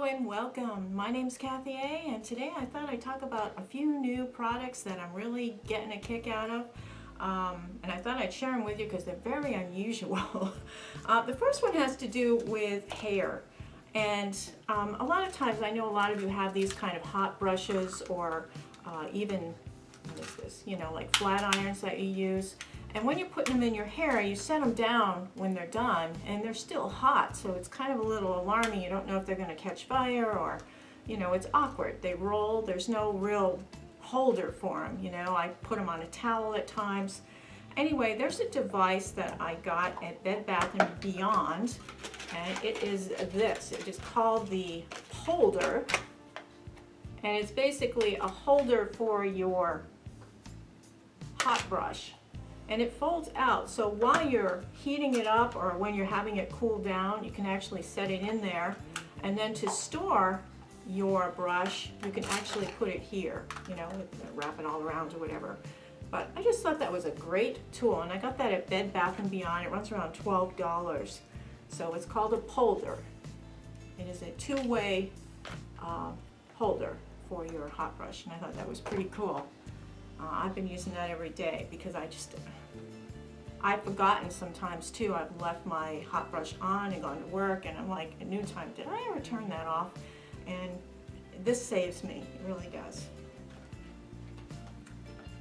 and welcome. My name's Kathy A, and today I thought I'd talk about a few new products that I'm really getting a kick out of. And I thought I'd share them with you because they're very unusual. The first one has to do with hair. And a lot of times I know a lot of you have these kind of hot brushes or even, what is this, like flat irons that you use. And when you're putting them in your hair, you set them down when they're done, and they're still hot, so it's kind of a little alarming. You don't know if they're going to catch fire or, it's awkward. They roll. There's no real holder for them, I put them on a towel at times. Anyway, there's a device that I got at Bed Bath & Beyond, and it is this. It is called the holder, and it's basically a holder for your hot brush. And it folds out, so while you're heating it up or when you're having it cool down, you can actually set it in there. And then to store your brush, you can actually put it here, wrap it all around or whatever. But I just thought that was a great tool, and I got that at Bed Bath & Beyond. It runs around $12. So it's called a polder. It is a two-way holder for your hot brush, and I thought that was pretty cool. I've been using that every day because I've forgotten sometimes too. I've left my hot brush on and gone to work, and I'm like at noontime, did I ever turn that off? And this saves me, it really does.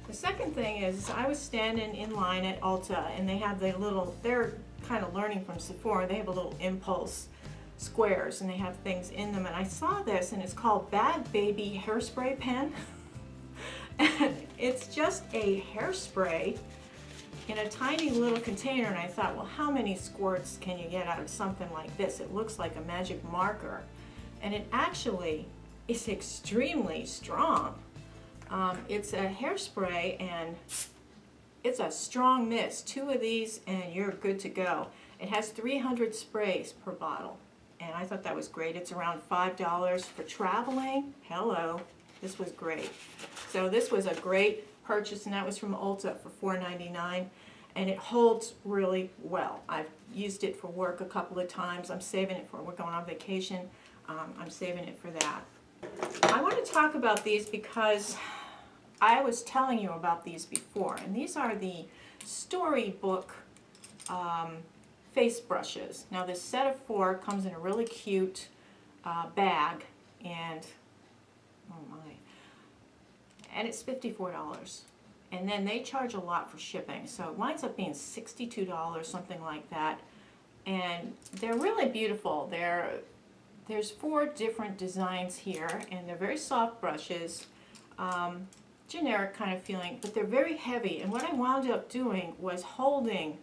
The second thing is I was standing in line at Ulta, and they have they're kind of learning from Sephora, they have a little impulse squares, and they have things in them, and I saw this, and it's called Bad Baby Hairspray Pen. And it's just a hairspray in a tiny little container, and I thought, well, how many squirts can you get out of something like this? It looks like a magic marker, and it actually is extremely strong. It's a hairspray, and it's a strong mist. 2 of these and you're good to go. It has 300 sprays per bottle, and I thought that was great. It's around $5 for traveling. Hello. This was great. So this was a great purchase, and that was from Ulta for $4.99, and it holds really well. I've used it for work a couple of times. I'm saving it for, we're going on vacation. I'm saving it for that. I want to talk about these because I was telling you about these before, and these are the Storybook face brushes. Now this set of 4 comes in a really cute bag, and oh my. And it's $54. And then they charge a lot for shipping, so it winds up being $62, something like that. And they're really beautiful. There's 4 different designs here, and they're very soft brushes, generic kind of feeling, but they're very heavy. And what I wound up doing was holding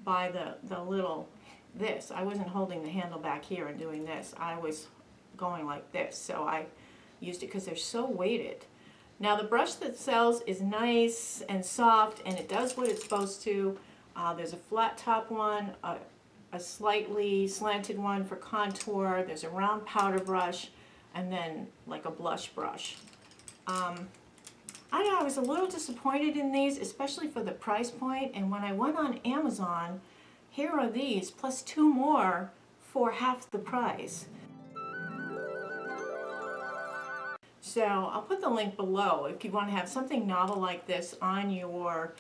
by the little this. I wasn't holding the handle back here and doing this. I was going like this, so I used it because they're so weighted. Now the brush that sells is nice and soft, and it does what it's supposed to. There's a flat top one, a slightly slanted one for contour, there's a round powder brush, and then like a blush brush. I know I was a little disappointed in these, especially for the price point, and when I went on Amazon, here are these plus 2 more for half the price. So I'll put the link below if you want to have something novel like this on your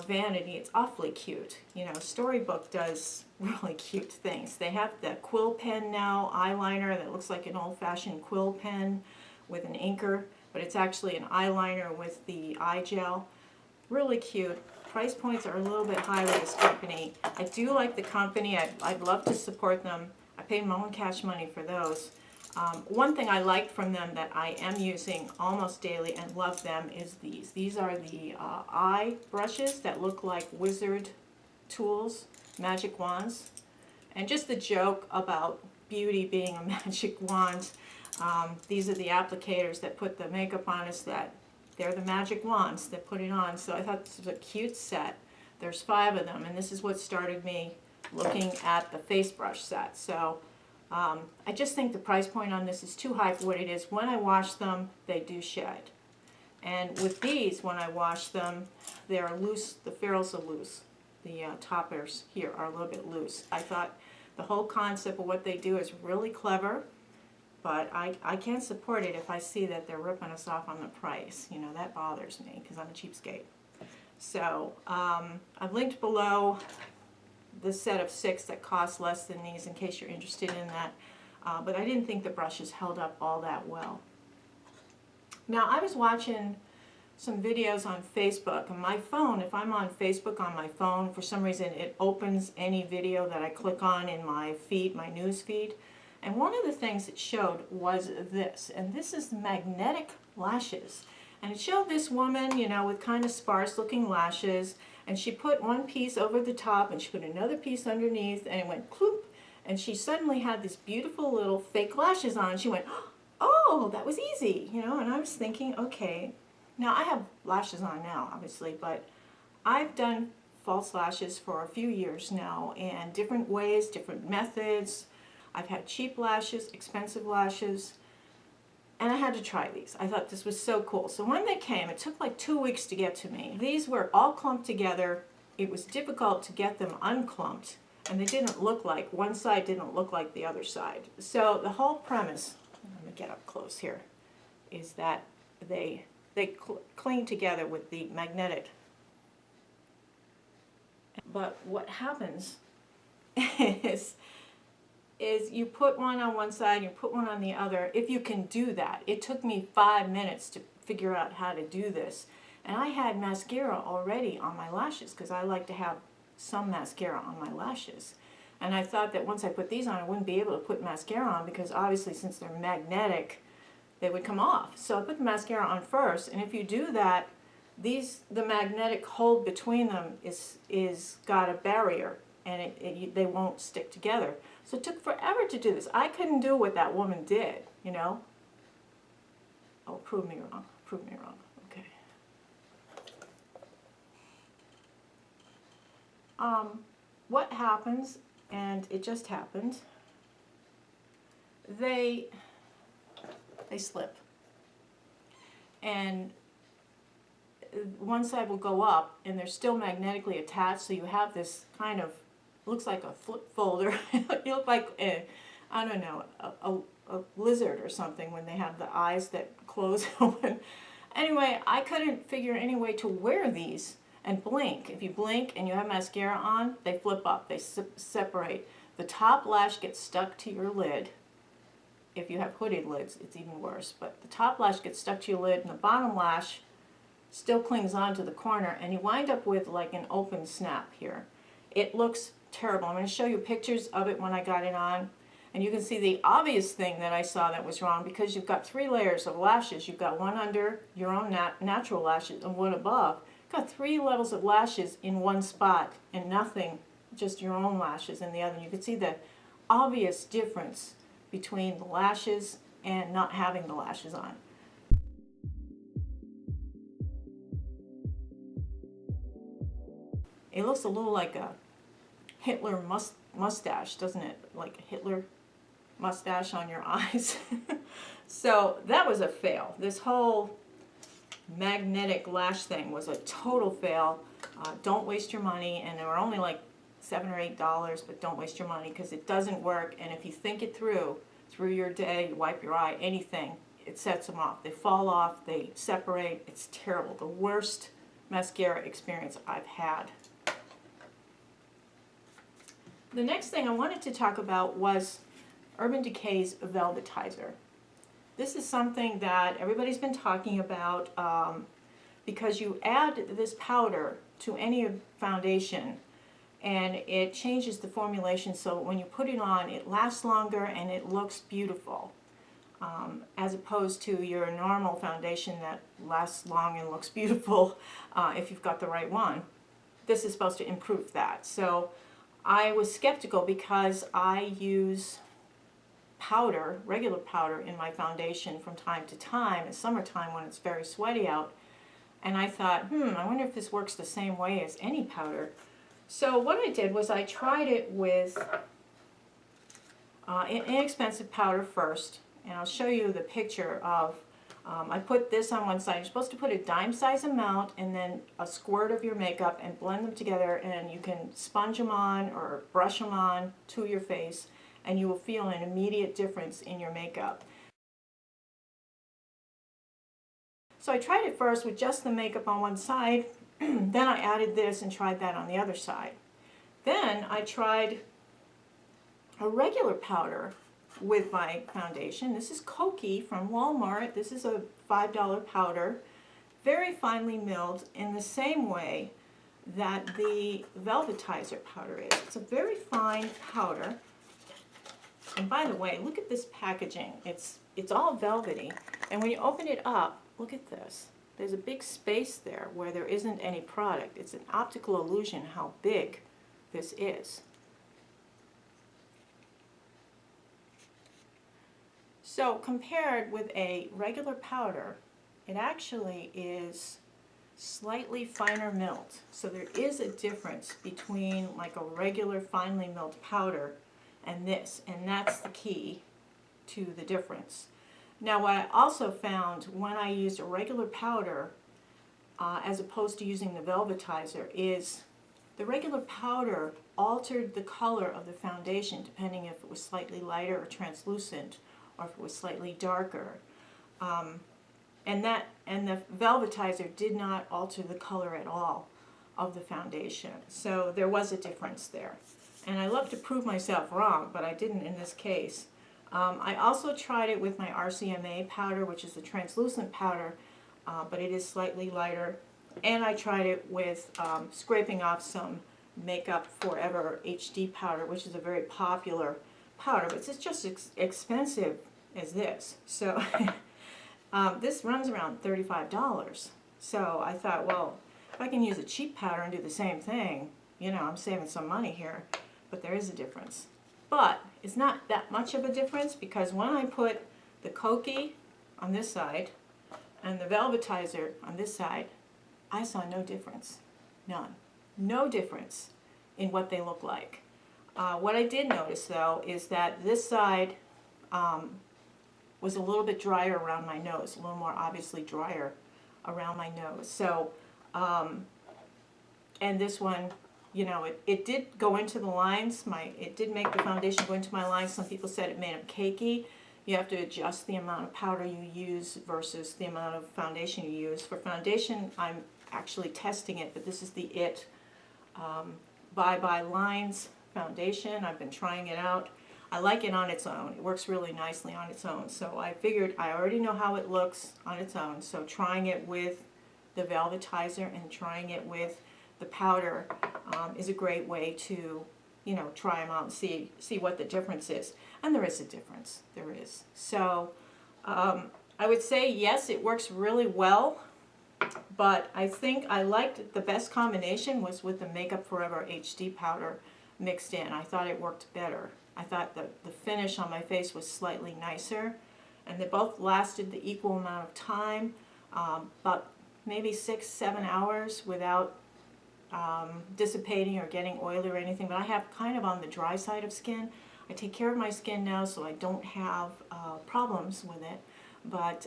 vanity. It's awfully cute. Storybook does really cute things. They have the quill pen now, eyeliner that looks like an old-fashioned quill pen with an inker, but it's actually an eyeliner with the eye gel. Really cute. Price points are a little bit high with this company. I do like the company. I'd love to support them. I paid my own cash money for those. One thing I liked from them that I am using almost daily and love them is these. These are the eye brushes that look like wizard tools, magic wands. And just the joke about beauty being a magic wand, these are the applicators that put the makeup on us, that they're the magic wands that put it on. So I thought this was a cute set. There's 5 of them, and this is what started me looking at the face brush set. So I just think the price point on this is too high for what it is. When I wash them, they do shed. And with these, when I wash them, they're loose, the ferrules are loose. The toppers here are a little bit loose. I thought the whole concept of what they do is really clever. but I can't support it if I see that they're ripping us off on the price. You know, that bothers me because I'm a cheapskate. So I've linked below the set of 6 that cost less than these in case you're interested in that. But I didn't think the brushes held up all that well. Now I was watching some videos on Facebook, and my phone, if I'm on Facebook on my phone, for some reason it opens any video that I click on in my feed, my news feed. And one of the things it showed was this, and this is magnetic lashes. And it showed this woman, you know, with kind of sparse looking lashes, and she put one piece over the top and she put another piece underneath, and it went cloop, and she suddenly had these beautiful little fake lashes on. She went, oh, that was easy, you know. And I was thinking, okay, now I have lashes on now, obviously, but I've done false lashes for a few years now, and different ways, different methods. I've had cheap lashes, expensive lashes, and I had to try these. I thought this was so cool. So when they came, it took like 2 weeks to get to me. These were all clumped together. It was difficult to get them unclumped, and they didn't look like, one side didn't look like the other side. So the whole premise, let me get up close here, is that they cling together with the magnetic. But what happens is you put one on one side, you put one on the other, if you can do that. It took me 5 minutes to figure out how to do this. And I had mascara already on my lashes because I like to have some mascara on my lashes. And I thought that once I put these on, I wouldn't be able to put mascara on because obviously since they're magnetic, they would come off. So I put the mascara on first, and if you do that, the magnetic hold between them is got a barrier, and they won't stick together. So it took forever to do this. I couldn't do what that woman did, you know. Oh, prove me wrong. Prove me wrong. Okay. What happens, and it just happened, they slip. And one side will go up, and they're still magnetically attached, so you have this kind of, looks like a flip folder. You look like I don't know, a lizard or something when they have the eyes that close open. Anyway, I couldn't figure any way to wear these and blink. If you blink and you have mascara on, they flip up, they separate. The top lash gets stuck to your lid. If you have hooded lids, it's even worse. But the top lash gets stuck to your lid, and the bottom lash still clings onto the corner, and you wind up with like an open snap here. It looks terrible. I'm going to show you pictures of it when I got it on, and you can see the obvious thing that I saw that was wrong, because you've got 3 layers of lashes. You've got one under your own natural lashes and one above. You've got 3 levels of lashes in one spot, and nothing, just your own lashes in the other. And you can see the obvious difference between the lashes and not having the lashes on. It looks a little like a Hitler mustache, doesn't it? Like a Hitler mustache on your eyes. So that was a fail. This whole magnetic lash thing was a total fail. Don't waste your money, and they were only like $7 or $8, but don't waste your money because it doesn't work. And if you think it through your day, you wipe your eye, anything, it sets them off. They fall off, they separate. It's terrible. The worst mascara experience I've had. The next thing I wanted to talk about was Urban Decay's Velvetizer. This is something that everybody's been talking about because you add this powder to any foundation and it changes the formulation, so when you put it on, it lasts longer and it looks beautiful, as opposed to your normal foundation that lasts long and looks beautiful if you've got the right one. This is supposed to improve that. So I was skeptical because I use powder, regular powder, in my foundation from time to time, in summertime when it's very sweaty out, and I thought, I wonder if this works the same way as any powder. So what I did was I tried it with inexpensive powder first, and I'll show you the picture of, I put this on one side. You're supposed to put a dime-size amount and then a squirt of your makeup and blend them together, and you can sponge them on or brush them on to your face, and you will feel an immediate difference in your makeup. So I tried it first with just the makeup on one side, then I added this and tried that on the other side. Then I tried a regular powder with my foundation. This is Koki from Walmart. This is a $5 powder, very finely milled in the same way that the Velvetizer powder is. It's a very fine powder. And by the way, look at this packaging. It's all velvety. And when you open it up, look at this. There's a big space there where there isn't any product. It's an optical illusion how big this is. So compared with a regular powder, it actually is slightly finer milled. So there is a difference between like a regular finely milled powder and this, and that's the key to the difference. Now what I also found when I used a regular powder as opposed to using the Velvetizer is the regular powder altered the color of the foundation depending if it was slightly lighter or translucent or if it was slightly darker. And the Velvetizer did not alter the color at all of the foundation. So there was a difference there. And I love to prove myself wrong, but I didn't in this case. I also tried it with my RCMA powder, which is a translucent powder, but it is slightly lighter. And I tried it with scraping off some Makeup Forever HD powder, which is a very popular powder, but it's just as expensive as this. So this runs around $35. So I thought, well, if I can use a cheap powder and do the same thing, you know, I'm saving some money here. But there is a difference. But it's not that much of a difference because when I put the Koki on this side and the Velvetizer on this side, I saw no difference. None. No difference in what they look like. What I did notice though is that this side was a little bit drier around my nose, a little more obviously drier around my nose. So, and this one, you know, it did go into the lines. It did make the foundation go into my lines. Some people said it made them cakey. You have to adjust the amount of powder you use versus the amount of foundation you use. For foundation, I'm actually testing it, but this is the IT Bye Bye Lines foundation. I've been trying it out. I like it on its own. It works really nicely on its own. So I figured I already know how it looks on its own. So trying it with the Velvetizer and trying it with the powder is a great way to, you know, try them out and see what the difference is. And there is a difference. There is. So I would say yes, it works really well. But I think I liked the best combination was with the Makeup Forever HD powder mixed in. I thought it worked better. I thought the finish on my face was slightly nicer, and they both lasted the equal amount of time, about maybe 6-7 hours without dissipating or getting oily or anything. But I have kind of on the dry side of skin. I take care of my skin now, so I don't have problems with it. But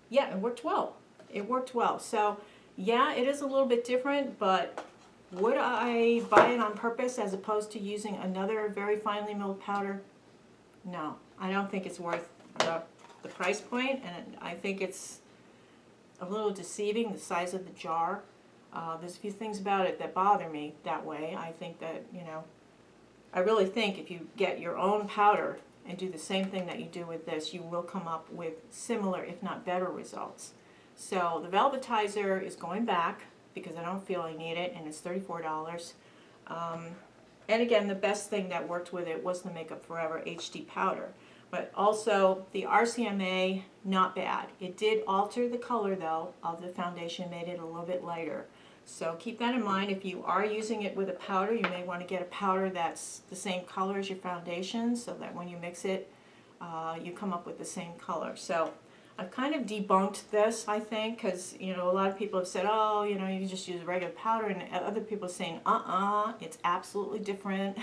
yeah, it worked well. It worked well. So yeah, it is a little bit different, but would I buy it on purpose as opposed to using another very finely milled powder? No, I don't think it's worth the price point, and I think it's a little deceiving, the size of the jar. There's a few things about it that bother me that way. I think that, you know, I really think if you get your own powder and do the same thing that you do with this, you will come up with similar, if not better, results. So the Velvetizer is going back because I don't feel I need it, and it's $34. And again, the best thing that worked with it was the Makeup Forever HD powder. But also the RCMA, not bad. It did alter the color though of the foundation, made it a little bit lighter. So keep that in mind. If you are using it with a powder, you may want to get a powder that's the same color as your foundation so that when you mix it, you come up with the same color. So I've kind of debunked this, I think, because, you know, a lot of people have said, oh, you know, you can just use a regular powder, and other people are saying, it's absolutely different.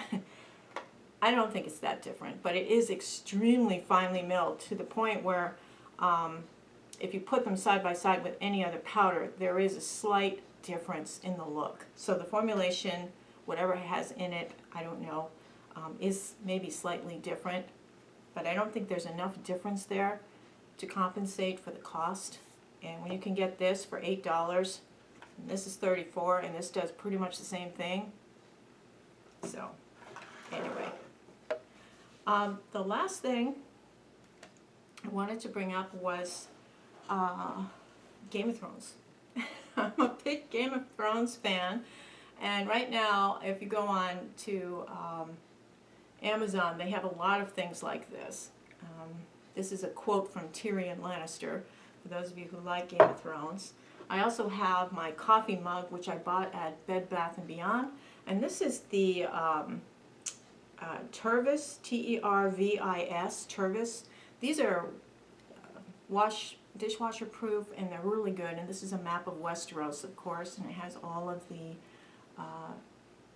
I don't think it's that different, but it is extremely finely milled to the point where if you put them side by side with any other powder, there is a slight difference in the look. So the formulation, whatever it has in it, I don't know, is maybe slightly different, but I don't think there's enough difference there to compensate for the cost. And when you can get this for $8, and this is $34, and this does pretty much the same thing. So, anyway. The last thing I wanted to bring up was Game of Thrones. I'm a big Game of Thrones fan, and right now, if you go on to Amazon, they have a lot of things like this. This is a quote from Tyrion Lannister, for those of you who like Game of Thrones. I also have my coffee mug, which I bought at Bed Bath & Beyond, and this is the Tervis, T-E-R-V-I-S, Tervis. These are dishwasher proof, and they're really good, and this is a map of Westeros, of course, and it has all of the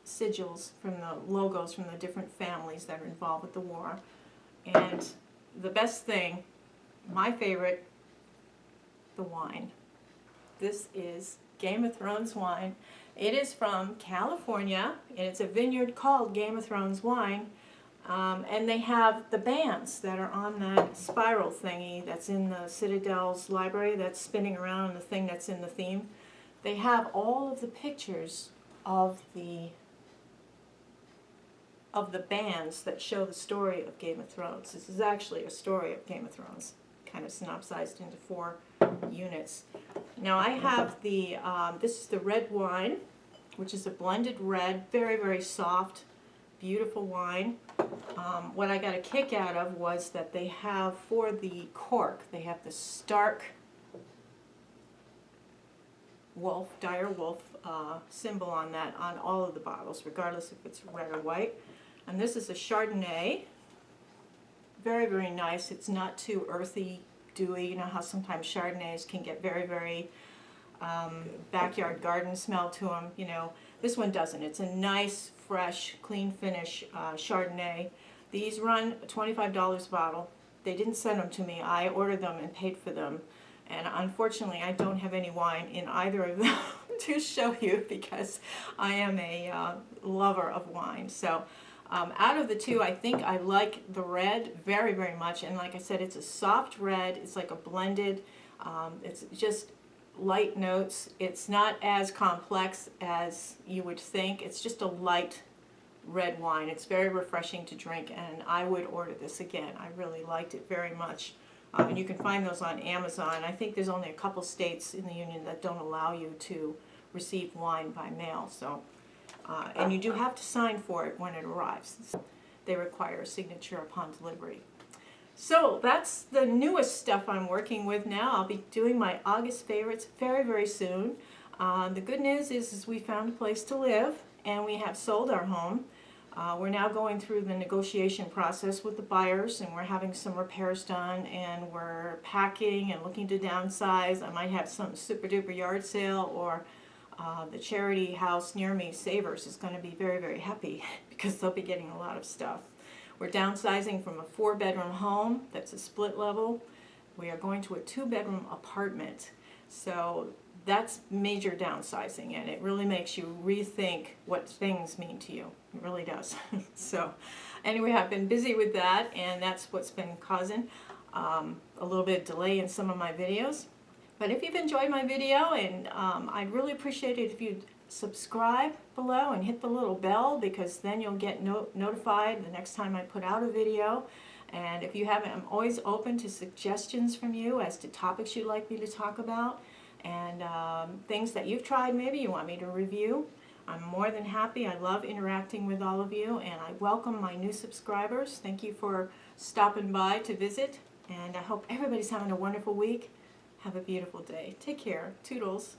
sigils from the logos from the different families that are involved with the war. And the best thing, my favorite, the wine. This is Game of Thrones wine. It is from California, and it's a vineyard called Game of Thrones wine. And they have the bands that are on that spiral thingy that's in the Citadel's library that's spinning around, and the thing that's in the theme. They have all of the pictures of the bands that show the story of Game of Thrones. This is actually a story of Game of Thrones, kind of synopsized into 4 units. Now I have the, this is the red wine, which is a blended red, very, very soft, beautiful wine. What I got a kick out of was that they have, for the cork, they have the stark wolf, dire wolf symbol on that, on all of the bottles, regardless if it's red or white. And this is a Chardonnay. Very, very nice. It's not too earthy, dewy. You know how sometimes Chardonnays can get very, very backyard garden smell to them. You know, this one doesn't. It's a nice, fresh, clean finish Chardonnay. These run $25 a bottle. They didn't send them to me. I ordered them and paid for them. And unfortunately, I don't have any wine in either of them to show you, because I am a lover of wine. So out of the two, I think I like the red very, very much. And like I said, it's a soft red. It's like a blended. It's just light notes. It's not as complex as you would think. It's just a light red wine. It's very refreshing to drink, and I would order this again. I really liked it very much. And you can find those on Amazon. I think there's only a couple states in the Union that don't allow you to receive wine by mail. So, and you do have to sign for it when it arrives. They require a signature upon delivery. So that's the newest stuff I'm working with now. I'll be doing my August favorites very, very soon. The good news is we found a place to live, and we have sold our home. We're now going through the negotiation process with the buyers, and we're having some repairs done, and we're packing and looking to downsize. I might have some super duper yard sale, or the charity house near me, Savers, is going to be very, very happy because they'll be getting a lot of stuff. We're downsizing from a 4-bedroom home that's a split level. We are going to a 2-bedroom apartment. So that's major downsizing, and it really makes you rethink what things mean to you. It really does. So anyway, I've been busy with that, and that's what's been causing a little bit of delay in some of my videos. But if you've enjoyed my video, and I'd really appreciate it if you'd subscribe below and hit the little bell, because then you'll get notified the next time I put out a video. And if you haven't, I'm always open to suggestions from you as to topics you'd like me to talk about, and things that you've tried maybe you want me to review. I'm more than happy. I love interacting with all of you, and I welcome my new subscribers. Thank you for stopping by to visit, and I hope everybody's having a wonderful week. Have a beautiful day. Take care. Toodles.